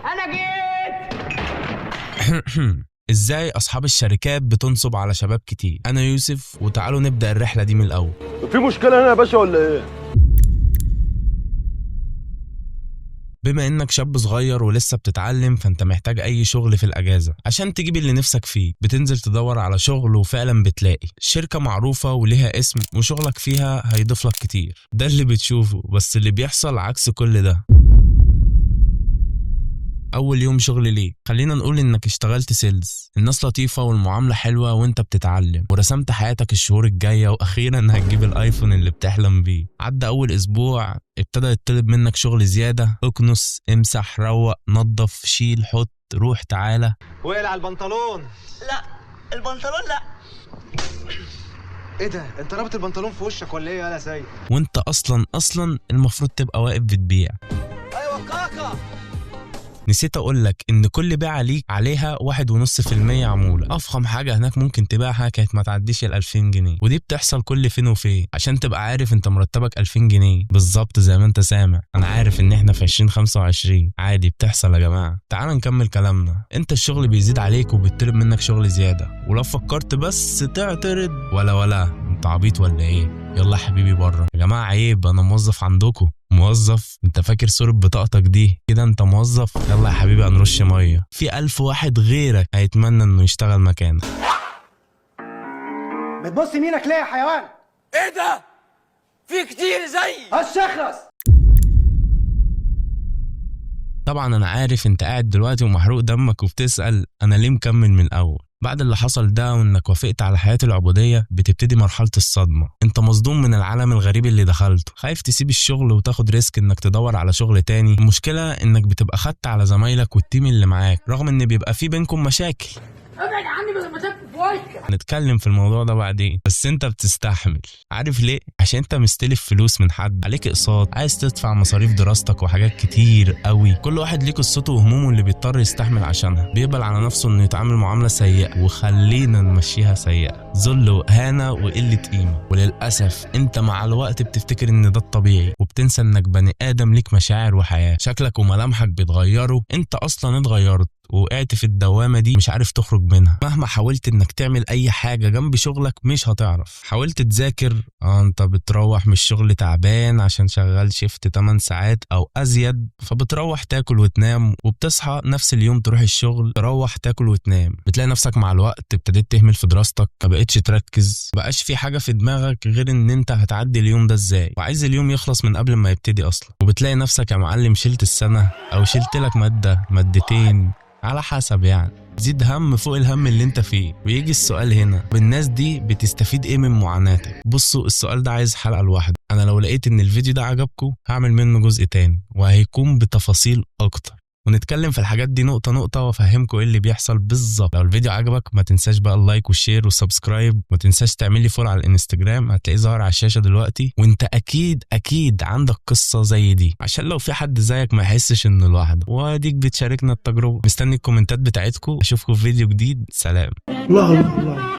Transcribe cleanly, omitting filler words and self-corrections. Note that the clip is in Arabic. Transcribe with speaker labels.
Speaker 1: انا جيت.
Speaker 2: ازاي اصحاب الشركات بتنصب على شباب كتير؟ انا يوسف، وتعالوا نبدأ الرحلة دي من الاول.
Speaker 3: في مشكلة هنا يا باشا ولا ايه؟
Speaker 2: بما انك شاب صغير ولسه بتتعلم، فانت محتاج اي شغل في الاجازة عشان تجيب اللي نفسك فيه. بتنزل تدور على شغل وفعلا بتلاقي شركة معروفة وليها اسم وشغلك فيها هيضيف لك كتير. ده اللي بتشوفه، بس اللي بيحصل عكس كل ده. اول يوم شغل ليه، خلينا نقول انك اشتغلت سيلز، الناس لطيفة والمعاملة حلوة وانت بتتعلم، ورسمت حياتك الشهور الجاية، واخيرا هتجيب الايفون اللي بتحلم بيه. عدى اول اسبوع، ابتدى يطلب منك شغل زيادة. اكنس، امسح، روق، نظف، شيل، حط، روح، تعالى.
Speaker 4: وقلع البنطلون.
Speaker 1: لا البنطلون لا.
Speaker 4: ايه ده؟ انت رابط البنطلون في وشك ولا ايه يا سيد؟
Speaker 2: وانت اصلا المفروض تبقى واقف بتبيع.
Speaker 4: ايوه كاكا.
Speaker 2: نسيت اقولك ان كل بيعة ليك عليها 1.5% عمولة. افخم حاجة هناك ممكن تبيعها كانت ما تعديش 2000 جنيه، ودي بتحصل كل فين وفين. عشان تبقى عارف، انت مرتبك 2000 جنيه بالظبط زي ما انت سامع. انا عارف ان احنا في 2025 عادي، بتحصل يا جماعة. تعال نكمل كلامنا. انت الشغل بيزيد عليك وبيطلب منك شغل زيادة، ولو فكرت بس تعترض ولا انت عبيط ولا ايه؟ يلا يا حبيبي بره يا جماعة، عيب، انا موظف عندكم. موظف؟ انت فاكر صورة بطاقتك دي كده انت موظف؟ يلا يا حبيبي هنرش مية، في 1000 واحد غيرك هيتمنى انه يشتغل مكانك.
Speaker 5: بتبص يمينك ليه يا حيوان؟
Speaker 1: ايه ده؟ في كتير زي
Speaker 5: هالشخرس.
Speaker 2: طبعا انا عارف انت قاعد دلوقتي ومحروق دمك وبتسأل انا ليه مكمل من الاول. بعد اللي حصل ده وانك وافقت على حياة العبودية، بتبتدي مرحلة الصدمة. انت مصدوم من العالم الغريب اللي دخلته، خايف تسيب الشغل وتاخد ريسك انك تدور على شغل تاني. المشكلة انك بتبقى خدت على زمايلك والتيم اللي معاك، رغم ان بيبقى في بينكم مشاكل.
Speaker 1: ابعد عني بدل ما تاكل في وشك.
Speaker 2: هنتكلم في الموضوع ده بعدين، بس انت بتستحمل. عارف ليه؟ عشان انت مستلف فلوس من حد، عليك اقساط، عايز تدفع مصاريف دراستك وحاجات كتير قوي. كل واحد ليه قصته وهمومه اللي بيضطر يستحمل عشانها. بيقبل على نفسه انه يتعامل معاملة سيئة، وخلينا نمشيها سيئة، ذل وإهانة وقلة قيمة. وللأسف انت مع الوقت بتفتكر ان ده الطبيعي، وبتنسى انك بني آدم ليك مشاعر وحياة. شكلك وملامحك بيتغيروا، انت اصلا اتغيرت وقعت في الدوامة دي مش عارف تخرج منها. مهما حاولت انك تعمل اي حاجة جنب شغلك مش هتعرف. حاولت تذاكر، انت بتروح من الشغل تعبان عشان شغال شيفت 8 ساعات او ازيد، فبتروح تاكل وتنام، وبتصحى نفس اليوم تروح الشغل، تروح تاكل وتنام. بتلاقي نفسك مع الوقت ابتديت تهمل في دراستك، ما بقتش تركز، بقاش في حاجة في دماغك غير ان انت هتعدي اليوم ده ازاي، وعايز اليوم يخلص من قبل ما يبتدي اصلا. وبتلاقي نفسك يا معلم شلت السنة او شلت لك مادة مادتين على حسب، يعني زيد هم فوق الهم اللي انت فيه. ويجي السؤال هنا، الناس دي بتستفيد ايه من معاناتك؟ بصوا، السؤال ده عايز حلقة لوحده. انا لو لقيت ان الفيديو ده عجبكم هعمل منه جزء تاني، وهيكون بتفاصيل اكتر، ونتكلم في الحاجات دي نقطة نقطة، وافهمكم ايه اللي بيحصل بالظبط. لو الفيديو عجبك ما تنساش بقى اللايك والشير والسبسكرايب، وما تنساش تعمل لي فولو على الانستجرام، هتلاقيه ظاهر على الشاشة دلوقتي. وانت اكيد عندك قصة زي دي، عشان لو في حد زيك ما يحسش انه لوحده، واديك بتشاركنا التجربة. مستني الكومنتات بتاعتكم. اشوفكم في فيديو جديد. سلام.
Speaker 5: الله الله الله.